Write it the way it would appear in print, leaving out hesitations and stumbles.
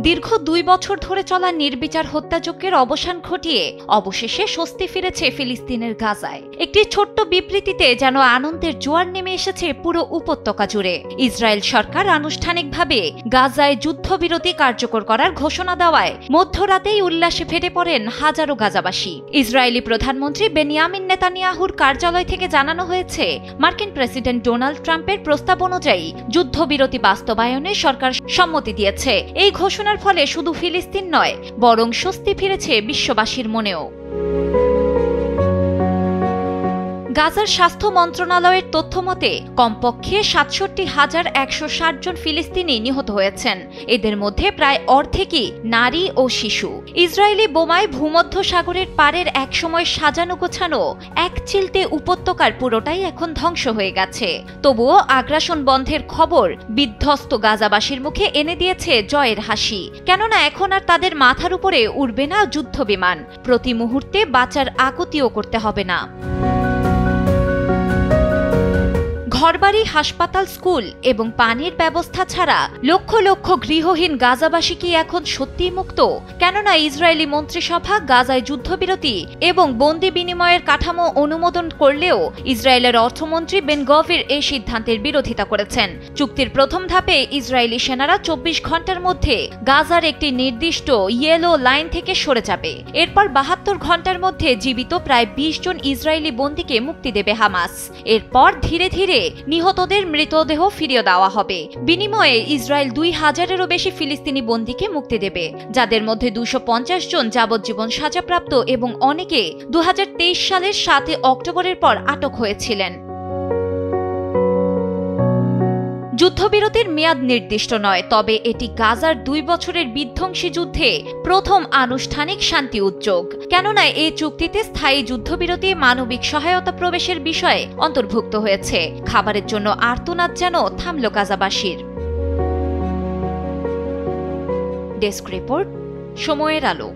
দীর্ঘ ২ বছর ধরে চলা নির্বিচার হত্যাযজ্ঞের অবসান ঘটিয়ে অবশেষে স্বস্তি ফিরেছে ফিলিস্তিনের গাজায়। একটি ছোট্ট বিবৃতিতে যেন আনন্দের জোয়ার নেমে এসেছে পুরো উপত্যকা জুড়ে। ইসরায়েল সরকার আনুষ্ঠানিকভাবে গাজায় যুদ্ধবিরতি কার্যকর করার ঘোষণা দেওয়ায় মধ্যরাতেই উল্লাসে ফেটে পড়েন হাজারো গাজাবাসী। ইসরায়েলি প্রধানমন্ত্রী বেনিয়ামিন নেতানিয়াহুর কার্যালয় থেকে জানানো হয়েছে, মার্কিন প্রেসিডেন্ট ডোনাল্ড ট্রাম্পের প্রস্তাব অনুযায়ী যুদ্ধবিরতি বাস্তবায়নে সরকার সম্মতি দিয়েছে। এই ঘোষণার ফলে শুধু ফিলিস্তিন নয়, বরং স্বস্তি ফিরেছে বিশ্ববাসীর মনেও। গাজার স্বাস্থ্য মন্ত্রণালয়ের তথ্যমতে কমপক্ষে ৬৭,১৬০ জন ফিলিস্তিনি নিহত হয়েছেন। এদের মধ্যে প্রায় অর্ধেকই নারী ও শিশু। ইসরায়েলি বোমায় ভূমধ্য সাগরের পাড়ের একসময় সাজানো গোছানো একচিলতে উপত্যকার পুরোটাই এখন ধ্বংস হয়ে গেছে। তবুও আগ্রাসন বন্ধের খবর বিধ্বস্ত গাজাবাসীর মুখে এনে দিয়েছে জয়ের হাসি। কেননা এখন আর তাদের মাথার উপরে উড়বে না যুদ্ধ বিমান, প্রতি মুহূর্তে বাঁচার আকুতিও করতে হবে না। ঘরবাড়ি, হাসপাতাল, স্কুল এবং পানির ব্যবস্থা ছাড়া লক্ষ লক্ষ গৃহহীন গাজাবাসী কি এখন সত্যিই মুক্ত? কেননা ইসরায়েলি মন্ত্রিসভা গাজায় যুদ্ধবিরতি এবং বন্দি বিনিময়ের কাঠামো অনুমোদন করলেও ইসরায়েলের অর্থমন্ত্রী বেন গভির এই সিদ্ধান্তের বিরোধিতা করেছেন। চুক্তির প্রথম ধাপে ইসরায়েলি সেনারা ২৪ ঘন্টার মধ্যে গাজার একটি নির্দিষ্ট ইয়েলো লাইন থেকে সরে যাবে। এরপর ৭২ ঘন্টার মধ্যে জীবিত প্রায় ২০ জন ইসরায়েলি বন্দীকে মুক্তি দেবে হামাস। এরপর ধীরে ধীরে নিহতদের মৃতদেহ ফিরিয়ে দেওয়া হবে। বিনিময়ে ইসরায়েল ২,০০০-এরও বেশি ফিলিস্তিনি বন্দীকে মুক্তি দেবে, যাদের মধ্যে ২৫০ জন যাবজ্জীবন সাজাপ্রাপ্ত এবং অনেকে ২০২৩ সালের ৭ অক্টোবরের পর আটক হয়েছিলেন। যুদ্ধবিরতির মেয়াদ নির্দিষ্ট নয়, তবে এটি গাজার ২ বছরের বিধ্বংসী যুদ্ধে প্রথম আনুষ্ঠানিক শান্তি উদ্যোগ। কেননা এই চুক্তিতে স্থায়ী যুদ্ধবিরতি, মানবিক সহায়তা প্রবেশের বিষয়ে অন্তর্ভুক্ত হয়েছে। খাবারের জন্য আর্তনাদ যেন থামল গাজাবাসীর। ডেস্ক রিপোর্ট, সময়ের আলো।